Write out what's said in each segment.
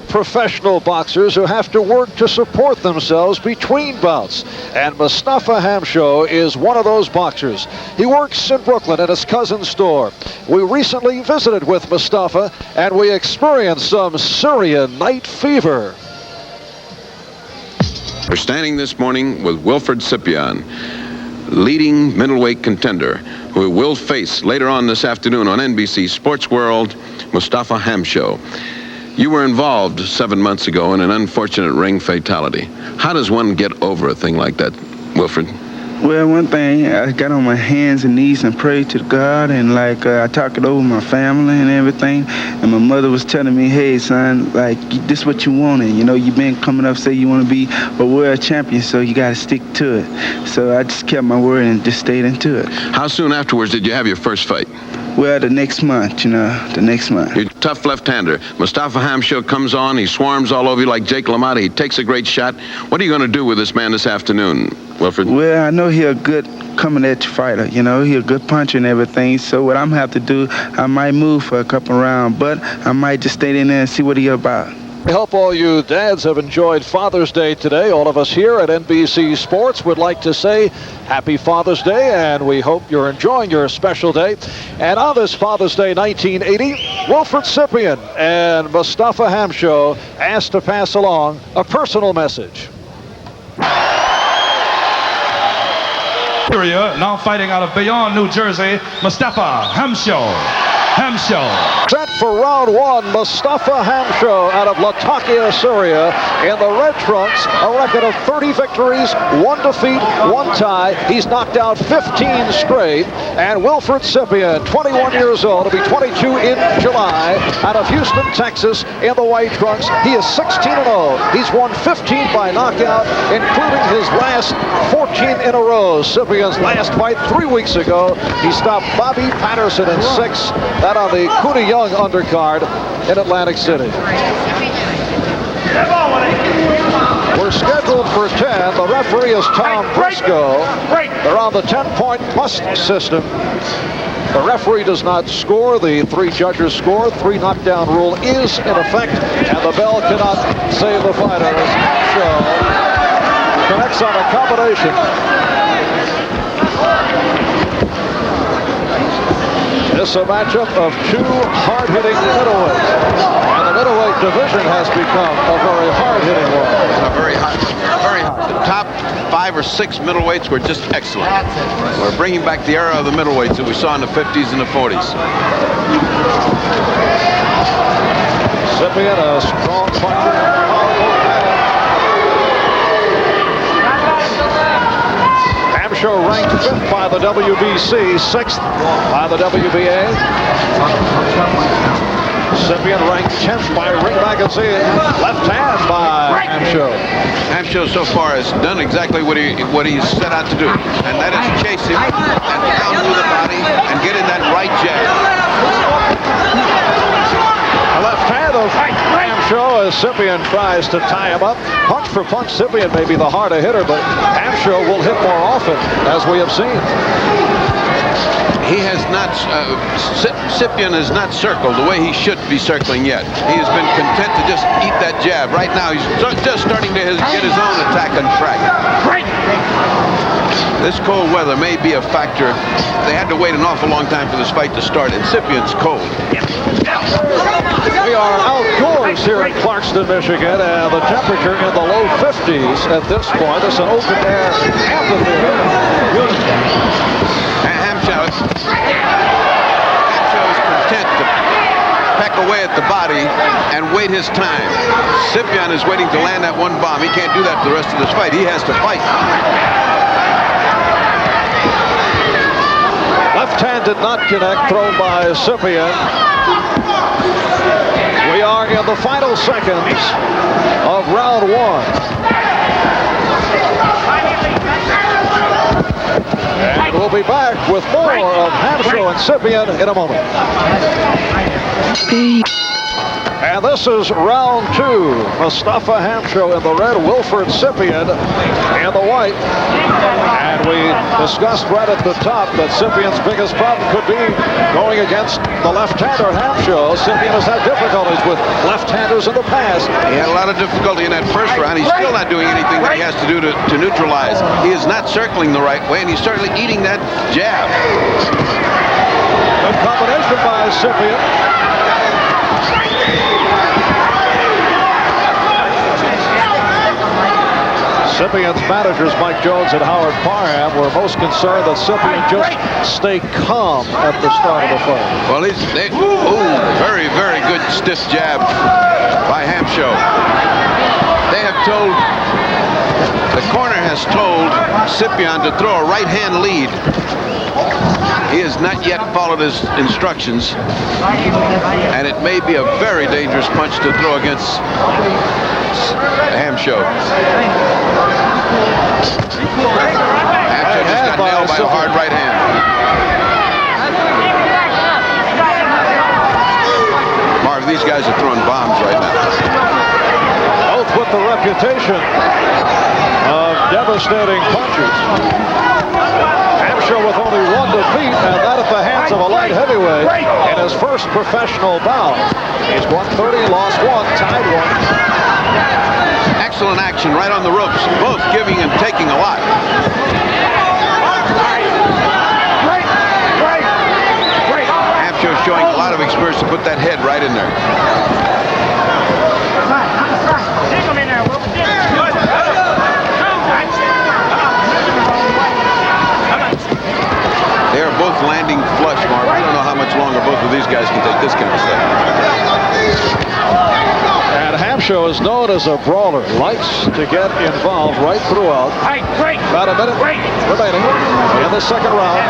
Professional boxers who have to work to support themselves between bouts, and Mustafa Hamsho is one of those boxers. He works in Brooklyn at his cousin's store. We recently visited with Mustafa and we experienced some Syrian night fever. We're standing this morning with Wilford Scypion, leading middleweight contender, who will face later on this afternoon on NBC Sports World, Mustafa Hamsho. You were involved 7 months ago in an unfortunate ring fatality. How does one get over a thing like that, Wilford? Well, one thing, I got on my hands and knees and prayed to God, and I talked it over with my family and everything. And my mother was telling me, hey, son, this is what you wanted. You know, you've been coming up, say you want to be a world champion, so you got to stick to it. So I just kept my word and just stayed into it. How soon afterwards did you have your first fight? Well, the next month, the next month. You're a tough left-hander. Mustafa Hamsho comes on, he swarms all over you like Jake LaMotta. He takes a great shot. What are you going to do with this man this afternoon, Wilford? Well, I know he's a good coming-at-you fighter. He's a good puncher and everything. So what I'm going to have to do, I might move for a couple rounds, but I might just stay in there and see what he's about. We hope all you dads have enjoyed Father's Day today. All of us here at NBC Sports would like to say Happy Father's Day, and we hope you're enjoying your special day. And on this Father's Day 1980, Wilford Scypion and Mustafa Hamsho asked to pass along a personal message. Now fighting out of Bayonne, New Jersey, Mustafa Hamsho. Set for round one, Mustafa Hamsho out of Latakia, Syria. In the red trunks, a record of 30 victories, 1 defeat, 1 tie. He's knocked out 15 straight. And Wilford Scypion, 21 years old, to be 22 in July, out of Houston, Texas, in the white trunks. He is 16-0. He's won 15 by knockout, including his last 14 in a row. Scypion's last fight 3 weeks ago, he stopped Bobby Patterson in 6. That on the Cooney Young undercard in Atlantic City. We're scheduled for 10. The referee is Tom Briscoe. They're on the 10-point must system. The referee does not score. The 3 judges score. 3 knockdown rule is in effect, and the bell cannot save the fighter. Hamsho connects on a combination. This is a matchup of 2 hard-hitting middleweights. And the middleweight division has become a very hard-hitting one. Very hot. The top 5 or 6 middleweights were just excellent. We're bringing back the era of the middleweights that we saw in the 50s and the 40s. Scypion, a strong puncher. Hamsho ranked 5th by the WBC, 6th by the WBA. Scypion ranked 10th by Ring Magazine, left hand by Hamsho. Hamsho so far has done exactly what he's set out to do, and that is chase him and down through the body and get in that right jab. A left hand of Hamsho as Scypion tries to tie him up. Punch for punch, Scypion may be the harder hitter, but Hamsho will hit more often, as we have seen. He has not, Scypion has not circled the way he should be circling yet. He has been content to just eat that jab. Right now, he's just starting to get his own attack on track. This cold weather may be a factor. They had to wait an awful long time for this fight to start, and Scypion's cold. We are outdoors here in Clarkston, Michigan, and the temperature in the low 50s at this point. It's an open-air amphitheater. Hamsho is content to peck away at the body and wait his time. Scypion is waiting to land that one bomb. He can't do that for the rest of this fight. He has to fight. Left hand did not connect, thrown by Scypion. We are in the final seconds of round 1. And we'll be back with more of Hamsho and Scypion in a moment. And this is round 2. Mustafa Hamsho in the red, Wilford Scypion in the white. And we discussed right at the top that Scypion's biggest problem could be going against the left-hander Hamsho. Scypion has had difficulties with left-handers in the past. He had a lot of difficulty in that first round. He's still not doing anything that he has to do to neutralize. He is not circling the right way, and he's certainly eating that jab. Good combination by Scypion. Scypion's managers, Mike Jones and Howard Parham, were most concerned that Scypion just stay calm at the start of the fight. Well, very, very good stiff jab by Hamsho. They have told, the corner has told Scypion to throw a right-hand lead. He has not yet followed his instructions, and it may be a very dangerous punch to throw against Hamsho. Hamsho just got nailed by a hard right hand. Marv, these guys are throwing bombs right now. Both with the reputation of devastating punches. Hamsho with only 1 defeat, and that at the hands of a light heavyweight in his first professional bout. He's won 30, lost 1, tied 1. Excellent action right on the ropes, both giving and taking a lot. Hamsho showing a lot of experience to put that head right in there. They are both landing flush, Mark. I don't know how much longer both of these guys can take this kind of stuff. And Hamsho is known as a brawler. Likes to get involved right throughout. About a minute remaining in the second round.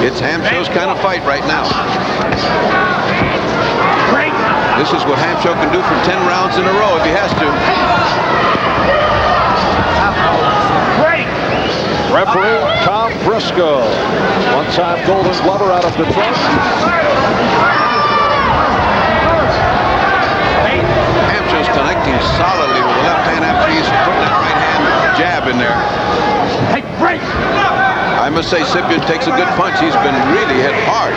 It's Hamsho's kind of fight right now. This is what Hamsho can do for 10 rounds in a row if he has to. Referee Tom Briscoe, one-time Golden Glover out of Detroit. Hamsho's connecting solidly with the left hand after he's putting that right hand jab in there. I must say Scypion takes a good punch. He's been really hit hard.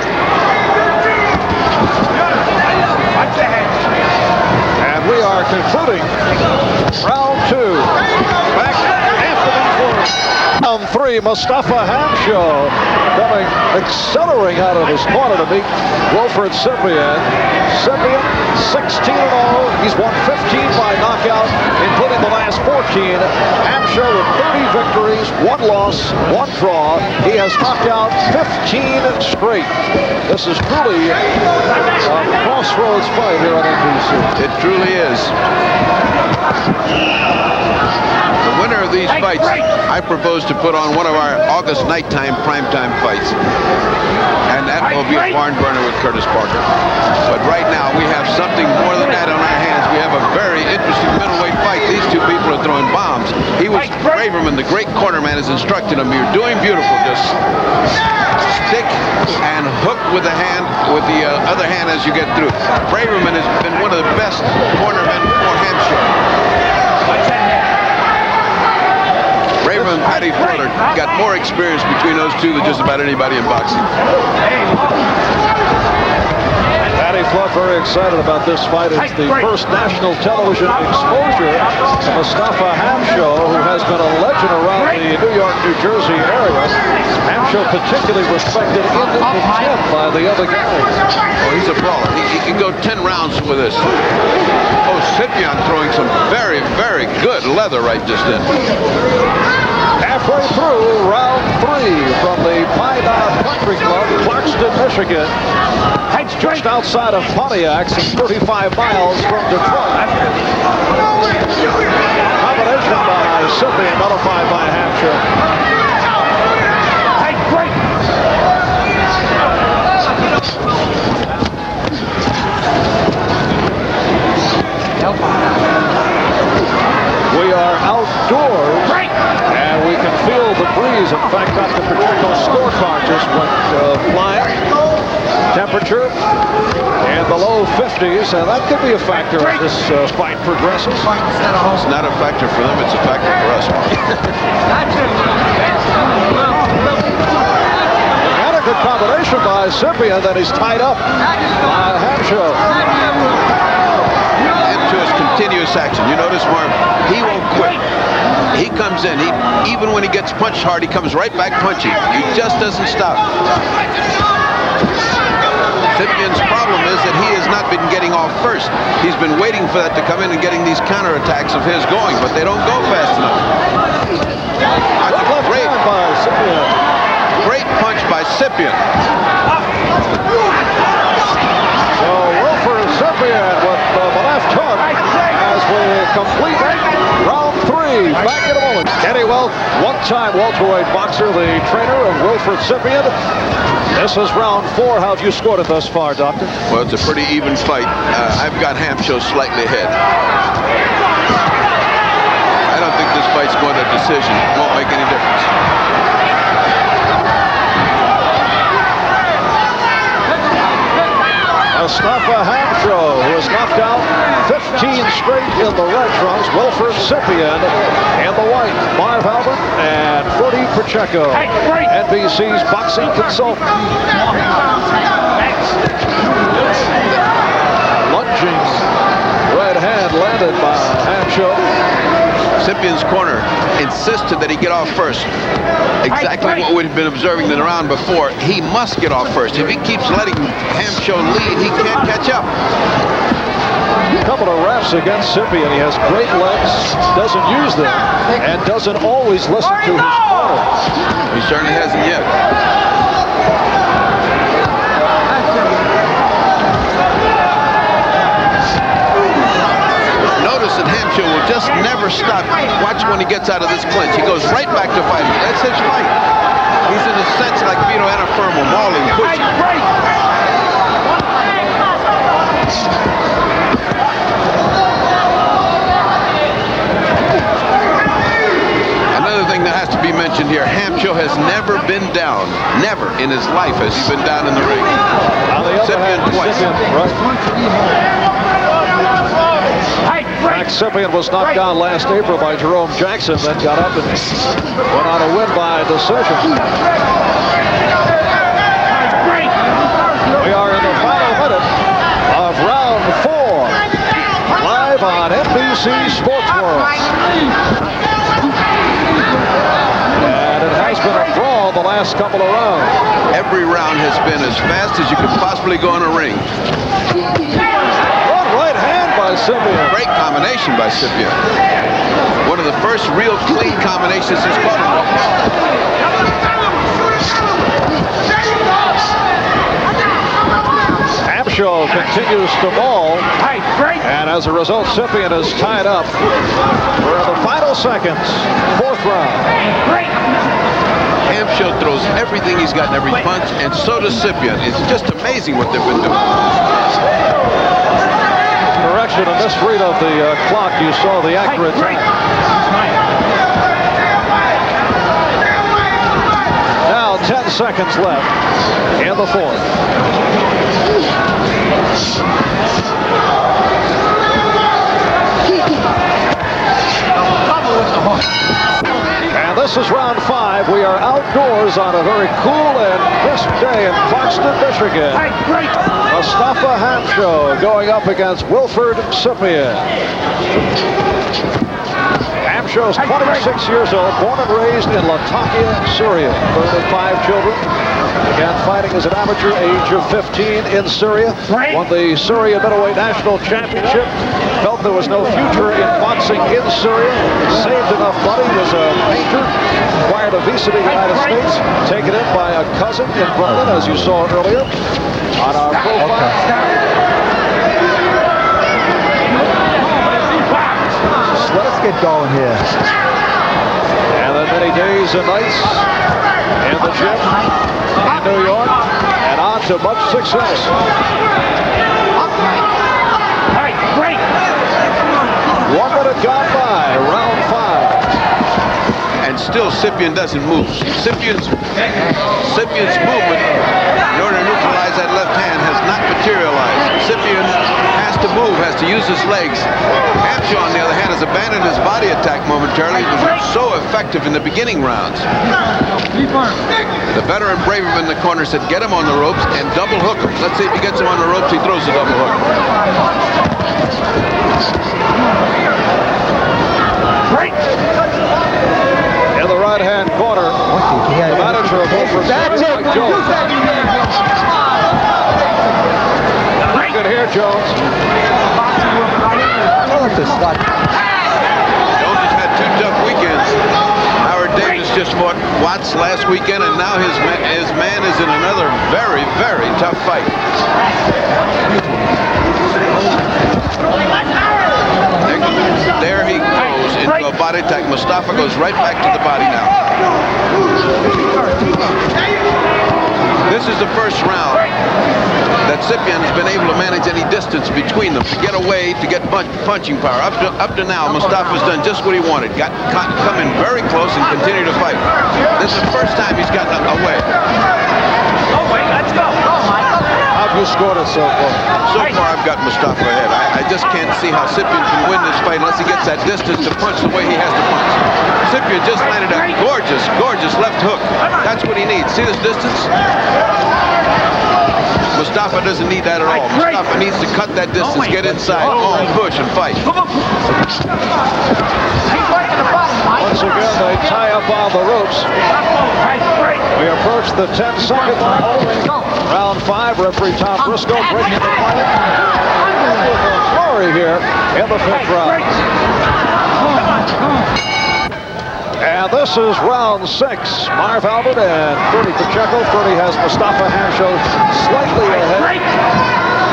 And we are concluding round 2. Back after these words. Round 3, Mustafa Hamsho coming, accelerating out of his corner to meet Wilford Scypion. Scypion 16-0. He's won 15 by knockout, including the last 14. Hamsho with 30 victories, 1 loss, 1 draw. He has knocked out 15 straight. This is truly a crossroads fight here on NBC. It truly is. The winner of these fights, I propose to put on one of our August nighttime primetime fights. And that will be a barn burner with Curtis Parker. But right now, we have something more than that on our hands. We have a very interesting middleweight fight. These two people are throwing bombs. He was, Braverman, the great cornerman, has instructed him, you're doing beautiful. Just stick and hook with the hand, with the other hand as you get through. Braverman has been one of the best cornermen for Hamsho. Braverman and Paddy Fuller got more experience between those two than just about anybody in boxing. Paddy Flood very excited about this fight. It's the first national television exposure to Mustafa Hamsho, who has been a legend around the New York, New Jersey area. Hamsho particularly respected in the gym by the other guys. Oh, he's a brawler. He can go 10 rounds with this. Oh, Scypion throwing some very, very good leather right just then. Halfway through round 3 from the Pine Country Club, Clarkston, Michigan. Just outside of Pontiac, some 35 miles from Detroit. Combination by Scypion, nullified by Hamsho. We are outdoors, and we can feel the breeze. In fact, went flying. Temperature in the low 50s, and that could be a factor as this fight progresses. It's not a factor for them, it's a factor for us. And a good combination by Scypion, then he's tied up by Hamsho. Into his continuous action. You notice, Marv, he won't quit. He comes in, even when he gets punched hard, he comes right back punching. He just doesn't stop. Scypion's problem is that he has not been getting off first. He's been waiting for that to come in and getting these counterattacks of his going, but they don't go fast enough. That's a great punch by Scypion. So Wilford Scypion with the left hook as we complete round 3. Back in a moment. Eddie Welch, one-time welterweight boxer, the trainer of Wilford Scypion. This is round 4. How have you scored it thus far, Doctor? Well, it's a pretty even fight. I've got Hamsho slightly ahead. I don't think this fight's going to decision. It won't make any difference. Mustafa Hamsho, who has knocked out 15 straight in the red trunks. Wilford Scypion in the white. Marv Albert and Freddie Pacheco, NBC's boxing consultant. Lunging right hand landed by Hamsho. Scypion's corner insisted that he get off first. Exactly what we've been observing in the round before. He must get off first. If he keeps letting Hamsho lead, he can't catch up. A couple of reps against Scypion. He has great legs, doesn't use them, and doesn't always listen to his corner. He certainly hasn't yet. Notice that Hamsho will just never stop. Watch when he gets out of this clinch. He goes right back to fighting. That's his fight. He's in a sense like Vito Anafermo, mauling, pushing. Another thing that has to be mentioned here, Hamsho has never been down. Never in his life has he been down in the ring. On the other hand, Scypion was knocked down last April by Jerome Jackson, then got up and went on a win by decision. We are in the final minute of round 4, live on NBC Sports World. And it has been a brawl the last couple of rounds. Every round has been as fast as you could possibly go in a ring. Right hand by Scypion. Great combination by Scypion. One of the first real clean combinations he's fought. Hamsho continues to maul, and as a result, Scypion is tied up. We're in the final seconds, 4th round. Hamsho throws everything he's got in every punch, and so does Scypion. It's just amazing what they've been doing. Correction, a misread of the clock. You saw the accurate time. Now 10 seconds left in the 4th. And this is round 5. We are outdoors on a very cool and crisp day in Clarkston, Michigan. Mustafa Hamsho going up against Wilford Scypion. Hamsho's 26 years old, born and raised in Latakia, Syria. 35 children. Began fighting as an amateur, age of 15 in Syria. Won the Syria Middleweight National Championship. Felt there was no future in boxing in Syria. Saved enough money, was a painter. Acquired a visa to the United States. Taken in by a cousin in Brooklyn, as you saw earlier on our profile. Let's get going here. And then many days and nights in the gym in New York, and on to much success. All right, great. 1 minute gone by, round 5. And still Scypion doesn't move. Scypion's movement in order to neutralize that left hand has not materialized. Scypion has to move, has to use his legs. Hamsho, on the other hand, has abandoned his body attack momentarily. It was so effective in the beginning rounds. The veteran Braverman in the corner said, get him on the ropes and double hook him. Let's see if he gets him on the ropes. He throws the double hook. In the right-hand corner, the manager of Wilford Scypion, Mike Jones. You can hear Jones. Jones has had 2 tough weekends. Howard Davis just fought Watts last weekend, and now his man is in another very, very tough fight. There he goes into a body attack. Mustafa goes right back to the body now. This is the first round that Scypion has been able to manage any distance between them, to get away, to get punching power. Up to now, Mustafa's done just what he wanted. Come in very close and continue to fight. This is the first time he's gotten away. Oh, wait, let's go. Oh, my God. How have you scored it so far? So far, I've got Mustafa ahead. I just can't see how Scypion can win this fight unless he gets that distance to punch the way he has to punch. Scypion just landed a gorgeous, gorgeous left hook. That's what he needs. See this distance? Mustafa doesn't need that at all. Mustafa needs to cut that distance, get inside, push, and fight. Once again, they tie up on the ropes. We approach the 10-second round 5. Referee Tom Briscoe breaking the fight. Flurry here in the 5th round. And this is round 6. Marv Albert and Freddie Pacheco. Freddie has Mustafa Hamsho slightly ahead.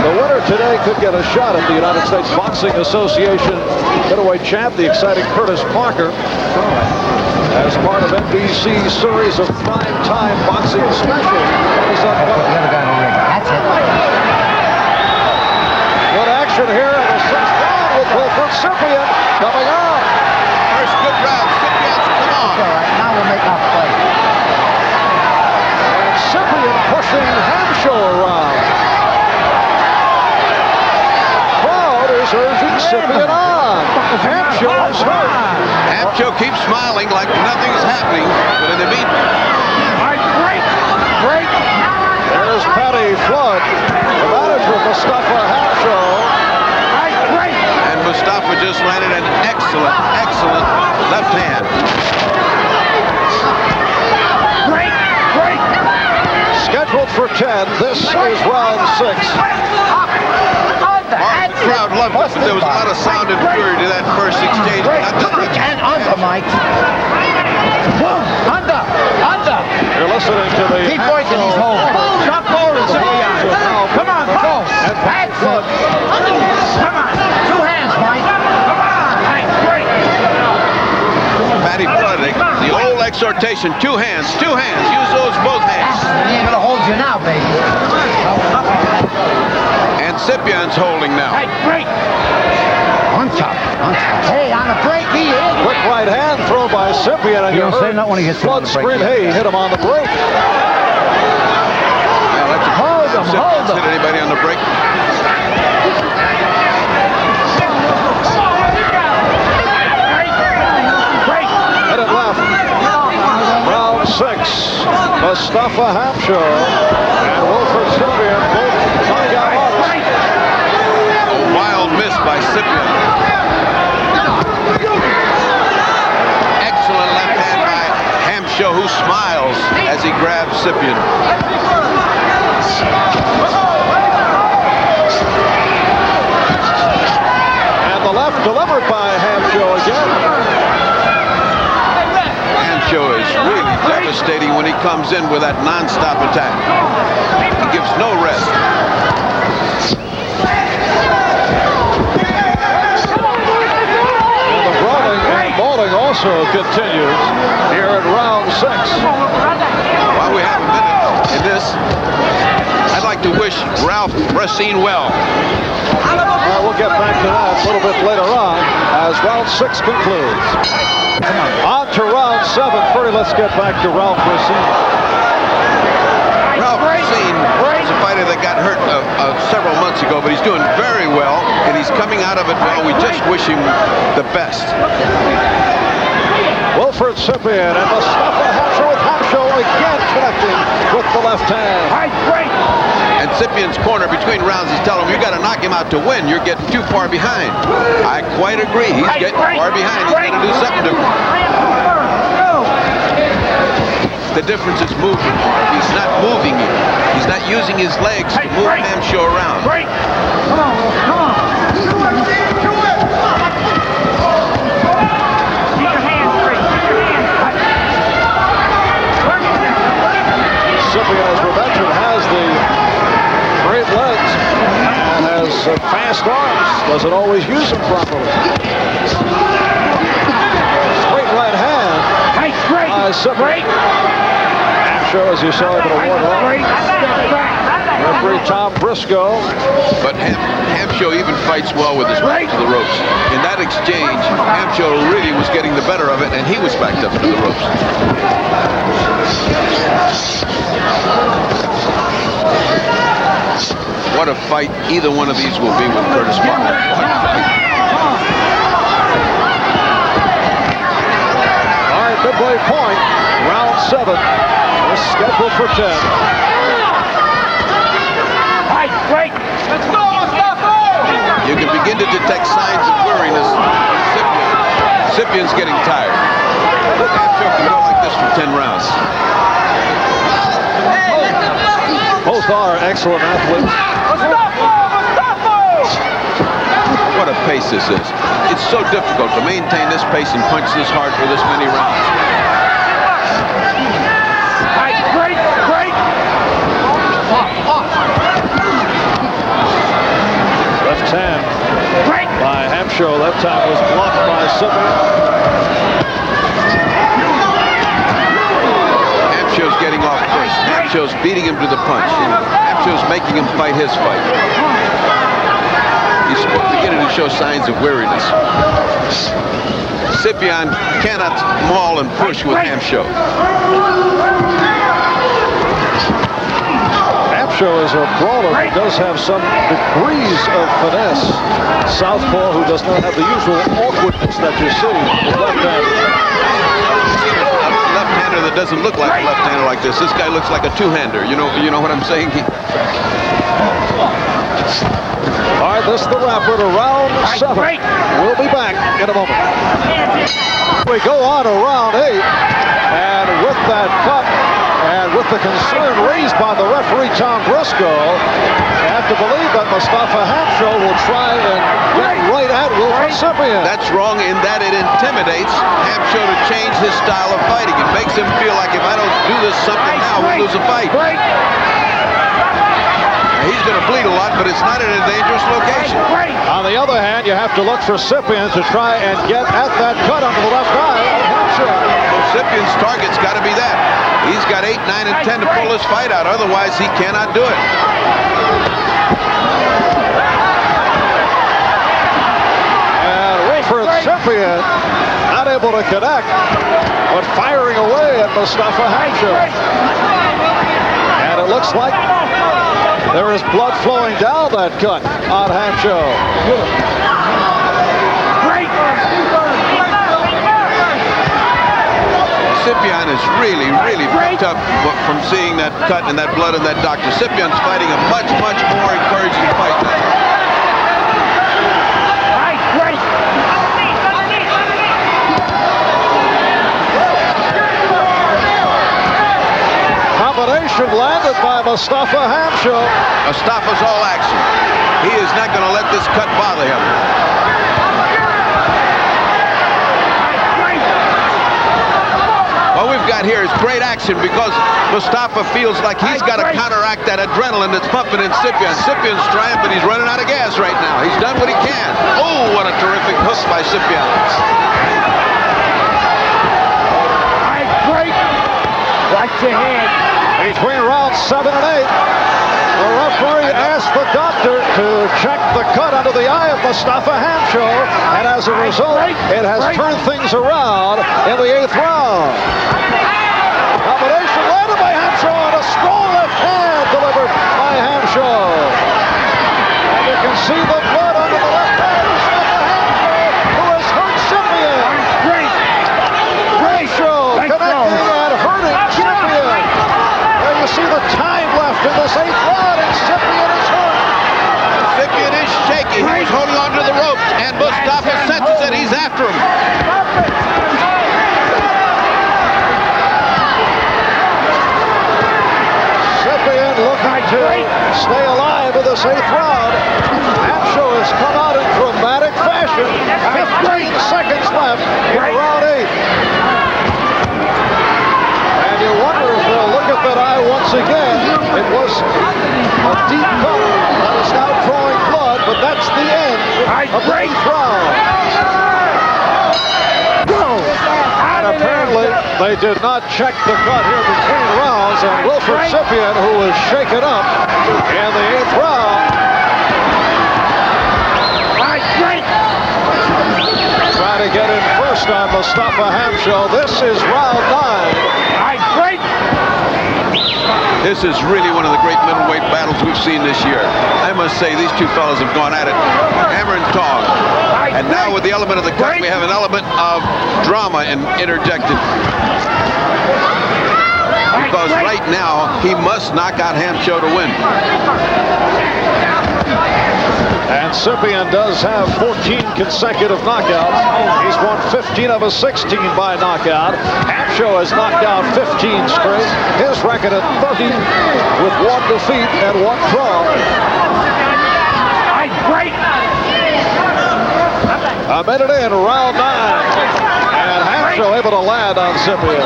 The winner today could get a shot at the United States Boxing Association middleweight champ, the exciting Curtis Parker, as part of NBC's series of prime-time boxing special. That's it. Good action here in the 6th round with Wilford Scypion coming on. First good round. Scypion's come on. All right, now we'll make our play. And Scypion pushing Hamsho around. Crowd is urging Scypion on. Hamsho is hurt. Hamsho keeps smiling like nothing's happening, but in the meantime, There's Patty Flood, the manager of Mustafa Hamsho. and Mustafa just landed an excellent, excellent left hand. Scheduled for 10, this is round 6. The crowd loved it, but there was a lot of sound and fury to that first exchange. Not that much. And under, Mike. Under. You're listening to the Keep working these holes. Stop holding. Come on, go. That's it. Come on. 2 hands, Mike. Come on. Patty Flood, the old exhortation, 2 hands, 2 hands. Use those both hands. He ain't gonna hold you now, baby. And Scipion's holding now. On top. Hey, on the break, he hit. Quick right hand throw by Scypion, and You you don't say heard nothing when he hits you on Flood the break. scream, hey, he hit him on the break. Hold him, hold him. Hit anybody on the break? Hit it left. Round 6. Mustafa Hamsho and Wilford Scypion both find out artists. A wild miss by Scypion. Excellent left hand by Hamsho, who smiles as he grabs Scypion. And the left delivered by Hamsho again. Hamsho is really devastating when he comes in with that non-stop attack. He gives no rest. And the brawling and mauling also continues here at round 6. While we have a minute in this, I'd like to wish wish Ralph Racine well. We'll get back to that a little bit later on as round 6 concludes. On to round 7. First, let's get back to Ralph Racine. Ralph Racine is a fighter that got hurt several months ago, but he's doing very well, and he's coming out of it well. We just wish him the best. Wilford Scypion and Mustafa Hamsho with Hamsho again connecting with the left hand. And Scypion's corner between rounds is telling him, you got to knock him out to win. You're getting too far behind. I quite agree. He's getting far behind. He's got to do something to... The difference is movement. He's not moving it. He's not using his legs to move Hamsho around. Come on, come on. Keep your hands straight. Keep your hands straight. Scypion, as we mentioned, has the great legs and has fast arms. Doesn't always use them properly. Straight right hand. Hey, straight. Scypion. Hamsho, as you saw, able to ward off. Referee Tom Briscoe. But Hamsho even fights well with his back to the ropes. In that exchange, Hamsho really was getting the better of it, and he was backed up to the ropes. What a fight either one of these will be with Curtis Butler. All right, midway point, round 7. We're scheduled for 10. Great. Let's go, Mustafa! You can begin to detect signs of weariness. Scypion's getting tired. Hamsho can go like this for 10 rounds. Both are excellent athletes. What a pace this is. It's so difficult to maintain this pace and punch this hard for this many rounds. Great, great. Left hand by Hamsho. Left hand was blocked by Scypion. Hamsho's getting off first. Hamsho's beating him to the punch. Hamsho's making him fight his fight. He's beginning to show signs of weariness. Scypion cannot maul and push with Hamsho. Hamsho is a brawler who does have some degrees of finesse. Southpaw who does not have the usual awkwardness that you see with left-handed. A left-hander that doesn't look like a left-hander like this. This guy looks like a two-hander. You know what I'm saying? All right, this is the wrapper to round 7. We'll be back in a moment. We go on to round 8, and with that cut, and with the concern raised by the referee Tom Briscoe, you have to believe that Mustafa Hamsho will try and get right at Wilford Scypion. That's wrong in that it intimidates Hamsho to change his style of fighting. It makes him feel like if I don't do this something now, we'll lose a fight. He's going to bleed a lot, but it's not in a dangerous location. On the other hand, you have to look for Scypion to try and get at that cut under the left eye. Scypion's target's got to be that. He's got 8, 9, and 10 to pull this fight out. Otherwise, he cannot do it. And Wilford Scypion not able to connect, but firing away at Mustafa Hamsho. And it looks like there is blood flowing down that cut on Hamsho. Scypion is really picked up from seeing that cut and that blood and that doctor. Scipion's fighting a much more encouraging fight now. Combination landed by Mustafa Hamsho. Mustafa's all action. He is not going to let this cut bother him. What we've got here is great action because Mustafa feels like he's got to counteract that adrenaline that's pumping in Scypion. Scipion's trying, but he's running out of gas right now. He's done what he can. Oh, what a terrific hook by Scypion. Watch your head. Between rounds 7 and 8, the referee under the eye of Mustafa Hamsho, and as a result, it has turned things around in the 8th round. Combination landed by Hamsho, and a strong left hand delivered by Hamsho. And you can see the blood under the left hand of Mustafa Hamsho, who has hurt Scypion. Hamsho connecting and hurting Scypion. There you see the time left in this 8th round, and Scypion is hurt. Scypion is shaky. He was holding on to the ropes, and Mustafa senses that he's after him. Scypion looking to stay alive in this 8th round. Hamsho has come out in dramatic fashion. 15 seconds left in round 8. And you wonder if they'll look at that eye once again. It was a deep cut that is now drawing blood, but that's the end of the 8th round. And apparently they did not check the cut here between rounds, and Wilford Scypion, who was shaken up in the 8th round, trying to get in first on Mustafa Hamsho. This is round 9. This is really one of the great middleweight battles we've seen this year. I must say, these two fellas have gone at it hammer and tong. And now with the element of the cut, we have an element of drama interjected. Because right now, he must knock out Hamsho to win. And Scypion does have 14 consecutive knockouts. He's won 15 of his 16 by knockout. Hamsho has knocked out 15 straight. His record at 30 with 1 defeat and 1 draw. A minute in, round 9. And Hamsho able to land on Scypion.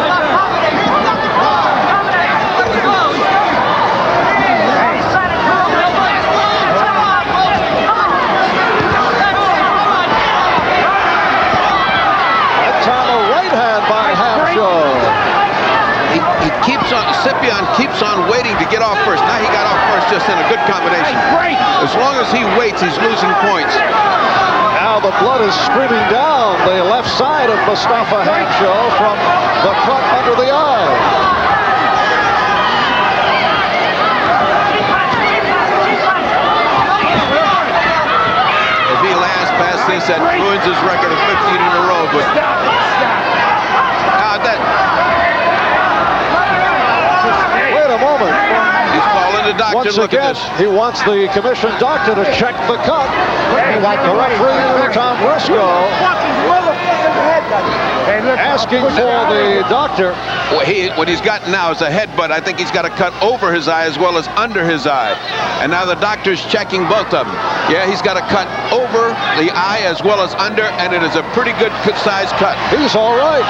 Scypion keeps on waiting to get off first. Now he got off first just in a good combination. As long as he waits, he's losing points. Now the blood is streaming down the left side of Mustafa Hamsho from the cut under the eye. If he lands past this, that ruins his record of 15 in a row. But wait a moment. He's calling the doctor. Once Look again, at this. he wants the commission doctor to check the cut. The referee, Tom Briscoe, asking for the doctor. What he's got now is a headbutt. I think he's got a cut over his eye as well as under his eye. And now the doctor's checking both of them. Yeah, he's got a cut over the eye as well as under, and it is a pretty good size cut. He's all right.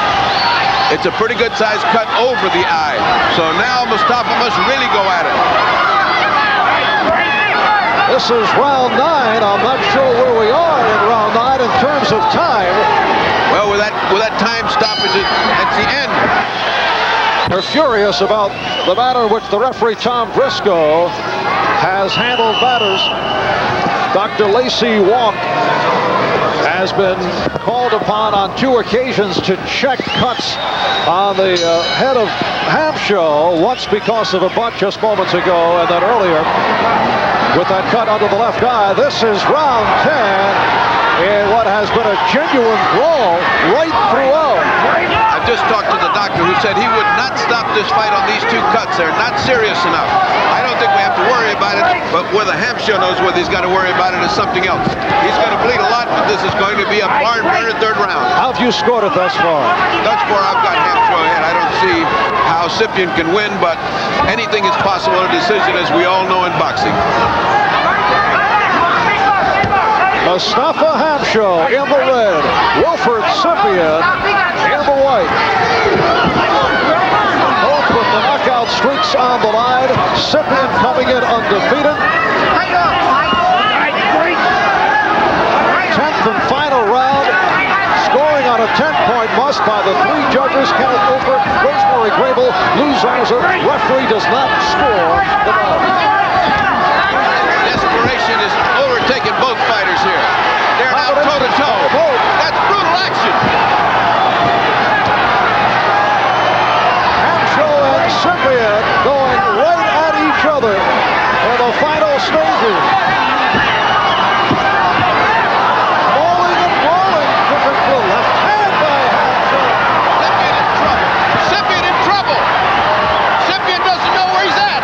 It's a pretty good size cut over the eye. So now Mustafa must really go at it. This is round 9. I'm not sure where we are in round 9 in terms of time. Well, with that time stoppage at the end. They're furious about the manner in which the referee, Tom Briscoe, has handled matters. Dr. Lacey Wonk has been called upon on 2 occasions to check cuts on the head of Hamsho, once because of a butt just moments ago, and then earlier with that cut under the left eye. This is round 10 in what has been a genuine brawl right throughout. I just talked to the doctor who said he would not stop this fight on these 2 cuts. They're not serious enough. I don't think we have to worry about it, but whether Hamsho knows whether he's got to worry about it is something else. He's going to bleed a lot, but this is going to be a barn-burner 3rd round. How have you scored it thus far? Thus far, I've got Hamsho ahead. I don't see how Scypion can win, but anything is possible in a decision, as we all know in boxing. Mustafa Hamsho in the red, Wilford Scypion in the white. Both with the knockout streaks on the line. Scypion coming in undefeated. 10th and final round. Scoring on a 10-point must by the 3 judges. Kenneth Wilford, Rosemary Grable, Lou Zarza. Referee does not score the ball. Desperation is overtaking both fighters stages. Mauling and brawling. Different blue. Left hand by Hamsho. Scypion in trouble. Scypion doesn't know where he's at.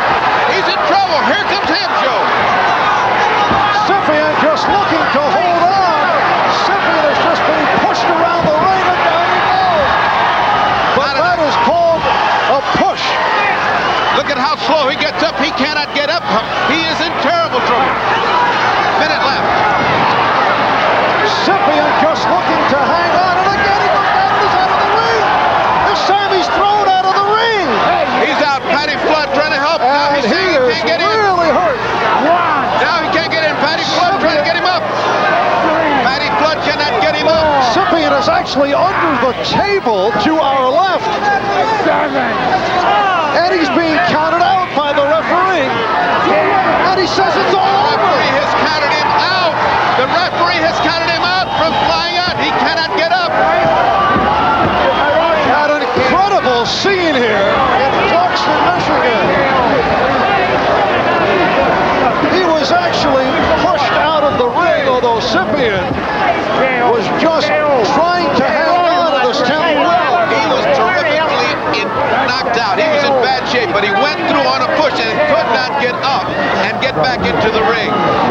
He's in trouble. Here comes Hamsho. Scypion just looking to hold on. Scypion is just being pushed around the ring and down he goes. But that is called a push. Look at how slow he gets up. He cannot get up. He is in terrible trouble. Minute left. Scypion just looking to hang on, and again he goes down and he's out of the ring. This time he's thrown out of the ring. He's out. Patty Flood trying to help. Now And he's he saying he is can't get in. really hurt. Now he can't get in. Patty Flood trying to get him up. Patty Flood cannot get him up. Scypion is actually under the table to our left. And he's being counted out by the referee. And he says it's all The over. referee has counted him out. The referee has counted him out from flying out. He cannot get up. An incredible scene here in Clarkston, Michigan. He was actually pushed out of the ring, although Scypion was just trying to hang on to this temple well. He was terrifically knocked out. He was in bad shape, but he went through on a push and could not get up and get back into the ring.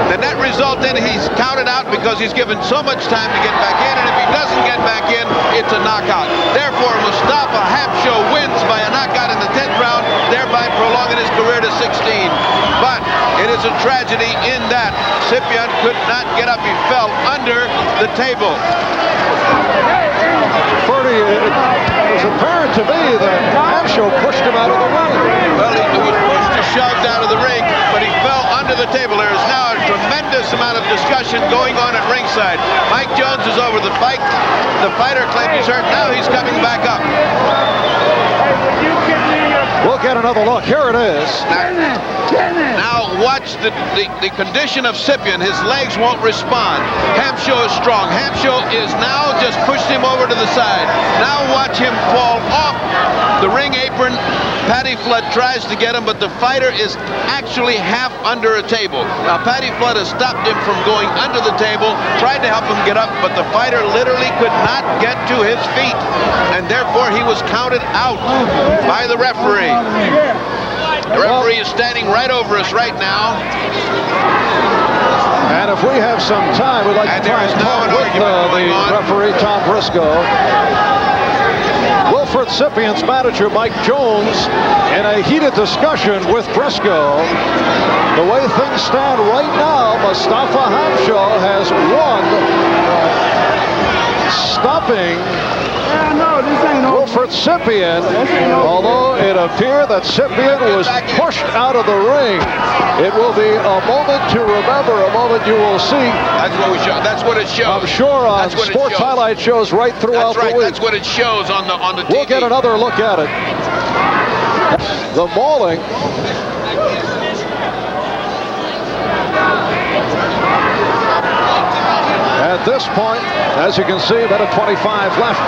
The net result then, he's counted out because he's given so much time to get back in, and if he doesn't get back in, it's a knockout. Therefore, Mustafa Hamsho wins by a knockout in the 10th round, thereby prolonging his career to 16. But it is a tragedy in that Scypion could not get up. He fell under the table. Ferdy, it was apparent to me that Hamsho pushed him out of the ring. Well, he was pushed or shoved out of the ring, but he fell under the table. There is now a tremendous amount of discussion going on at ringside. Mike Jones is over the fight. The fighter claimed he's hurt. Now he's coming back up. We'll get another look. Here it is. Now watch the condition of Scypion. His legs won't respond. Hamsho is strong. Hamsho is now just pushed him over to the side. Now watch him fall off the ring apron. Patty Flood tries to get him, but the fighter is actually half under a table. Now Patty Flood has stopped him from going under the table, tried to help him get up, but the fighter literally could not get to his feet, and therefore he was counted out by the referee. The referee is standing right over us right now. And if we have some time, we'd like to try and talk with the referee, Tom Briscoe. Wilford Scypion's manager, Mike Jones, in a heated discussion with Briscoe. The way things stand right now, Mustafa Hamsho has won, stopping Wilford Scypion, although it appeared that Scypion was pushed out of the ring. It will be a moment to remember, a moment you will see. That's what we show. That's what it shows. I'm sure on sports highlight shows right throughout the week. That's what it shows on the TV. We'll get another look at it. The mauling. At this point, as you can see, about a 25 left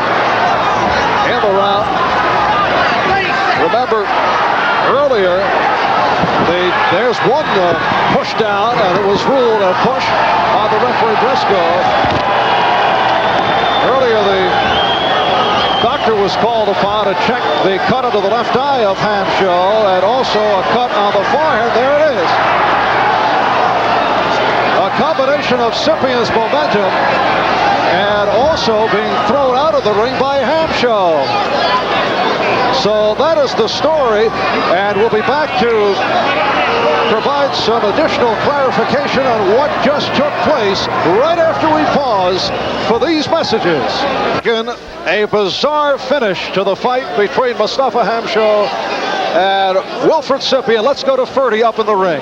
in the round. Remember, earlier, there's one push down, and it was ruled a push on the referee Briscoe. Earlier, the doctor was called upon to check the cut into the left eye of Hamsho, and also a cut on the forehead. There it is. A combination of Scypion's momentum and also being thrown out of the ring by Hamsho. So that is the story, and we'll be back to provide some additional clarification on what just took place right after we pause for these messages. A bizarre finish to the fight between Mustafa Hamsho and Wilford Scypion. Let's go to Ferdy up in the ring.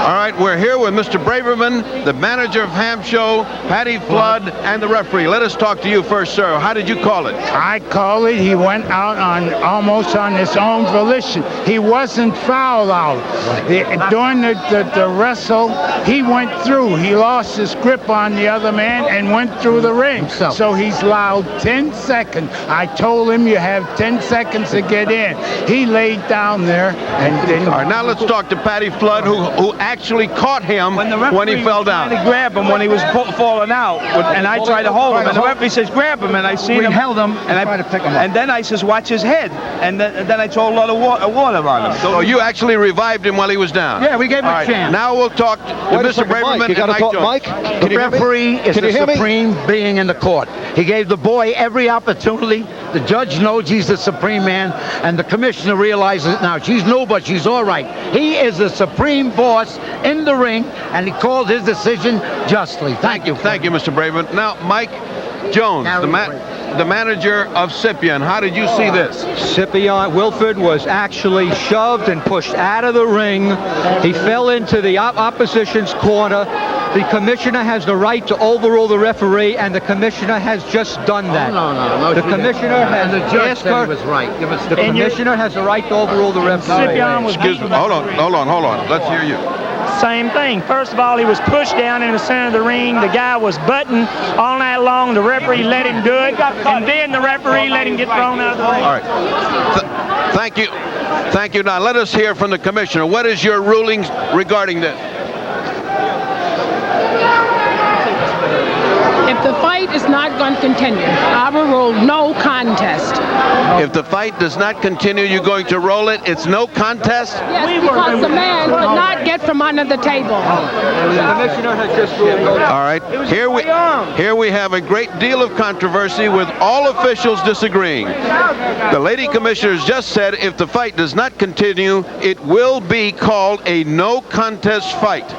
All right, we're here with Mr. Braverman, the manager of Hamsho, Patty Flood, and the referee. Let us talk to you first, sir. How did you call it? I call it, he went out on almost on his own volition. He wasn't fouled out. During the wrestle, he went through. He lost his grip on the other man and went through the ring. So he's allowed 10 seconds. I told him you have 10 seconds to get in. He laid down there and didn't. All right, now let's talk to Patty Flood, who actually caught him when he fell down. I grabbed him when he was falling out, and I tried to hold him, and the referee says, grab him, and I seen him. held him and I tried to pick him up. And then I says, watch his head, and then I throw a lot of water on him. So you actually revived him while he was down? Yeah, we gave him All a right, chance. now we'll talk to Mr. Braverman You got to and talk, Jones. Mike. The referee is the supreme being in the court. He gave the boy every opportunity. The judge knows he's the supreme man, and the commissioner realizes it now. She's new, but she's all right. He is the supreme boss in the ring, and he called his decision justly. Thank you. Thank you, Mr. Braverman. Now, Mike Jones, the manager of Scypion. How did you see this? Scypion, Wilford was actually shoved and pushed out of the ring. He fell into the opposition's corner. The commissioner has the right to overrule the referee, and the commissioner has just done that. No. The commissioner has the judge asked said her. he was right. The commissioner has the right to overrule the referee. Excuse me. Hold on. Let's hear you. Same thing. First of all, he was pushed down in the center of the ring. The guy was butting all night long. The referee let him do it, and then the referee let him get thrown out of the ring. All right. Thank you. Thank you. Now, let us hear from the commissioner. What is your ruling regarding this? If the fight is not going to continue, I will rule no contest. If the fight does not continue, you're going to roll it. It's no contest? Yes, because the man could not get from under the table. The commissioner has just ruled. All right. Here we have a great deal of controversy with all officials disagreeing. The lady commissioner has just said if the fight does not continue, it will be called a no contest fight.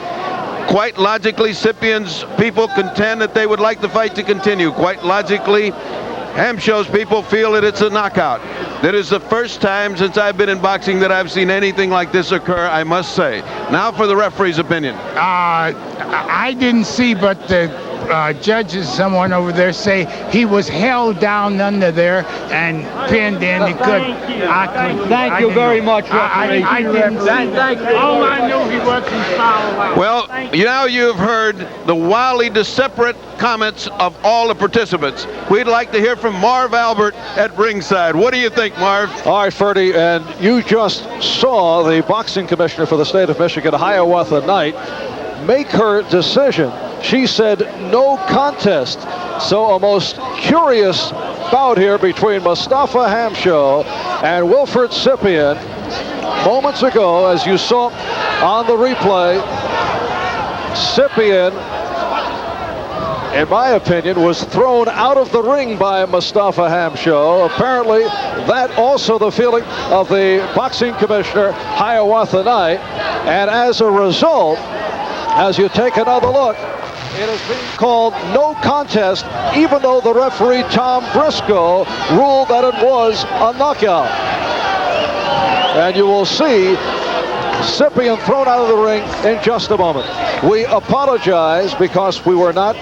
Quite logically, Scipion's people contend that they would like the fight to continue. Quite logically, Hamsho's people feel that it's a knockout. That is the first time since I've been in boxing that I've seen anything like this occur, I must say. Now for the referee's opinion. I didn't see, but the judges, someone over there, say he was held down under there and pinned in. He couldn't. Thank you very much, referee. I didn't see. Thank you. All I knew, he wasn't fouled out. Well, now you've heard the wildly disparate comments of all the participants. We'd like to hear from Marv Albert at ringside. What do you think, Marv? All right, Ferdy, and you just saw the boxing commissioner for the state of Michigan, Hiawatha Knight, make her decision. She said no contest. So a most curious bout here between Mustafa Hamsho and Wilford Scypion. Moments ago, as you saw on the replay, Scypion, in my opinion, was thrown out of the ring by Mustafa Hamsho. Apparently, that also the feeling of the boxing commissioner, Hiawatha Knight. And as a result, as you take another look, it is being called no contest, even though the referee, Tom Briscoe, ruled that it was a knockout. And you will see Scypion thrown out of the ring in just a moment. We apologize because we were not,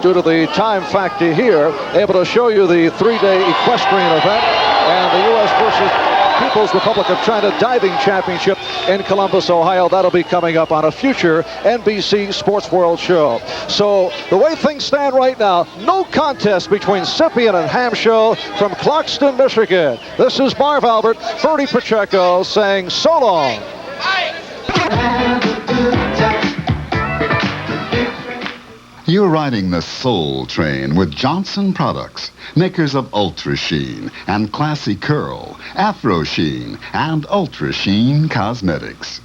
due to the time factor here, able to show you the three-day equestrian event and the U.S. versus People's Republic of China Diving Championship in Columbus, Ohio. That'll be coming up on a future NBC Sports World show. So the way things stand right now, no contest between Scypion and Hamsho from Clarkston, Michigan. This is Marv Albert, Ferdy Pacheco saying so long. You're riding the Soul Train with Johnson Products, makers of Ultra Sheen and Classy Curl, Afro Sheen, and Ultra Sheen Cosmetics.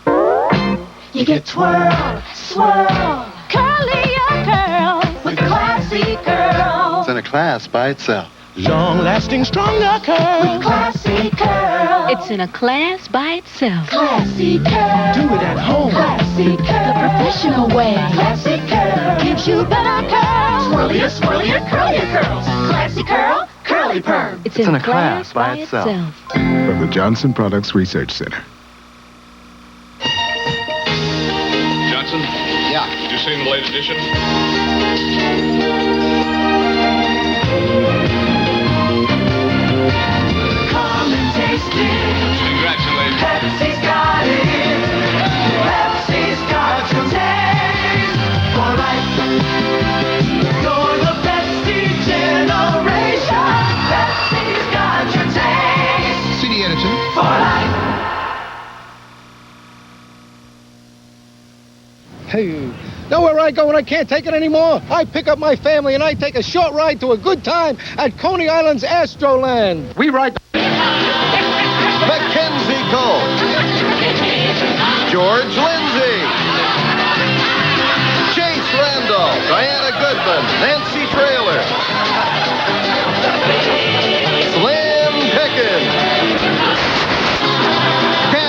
You get twirl, swirl, curly your curl with Classy Curl. It's in a class by itself. Long-lasting, stronger curl with Classy Curl. It's in a class by itself. Classy Curl. Do it at home. Classy Curl. The professional way. Classy Curl. Gives you better curls. Swirlier, swirlier, curlier curls. Classy Curl, curly perm. It's in a class by itself. From the Johnson Products Research Center. seen the late edition? Come and taste it. Congratulations. Pepsi's got it. Pepsi's got your taste for life. You're the Pepsi generation. Pepsi's got your taste. CD editor. For life. Hey, know where I go when I can't take it anymore? I pick up my family and I take a short ride to a good time at Coney Island's Astroland. We ride Mackenzie Cole, George Lynn.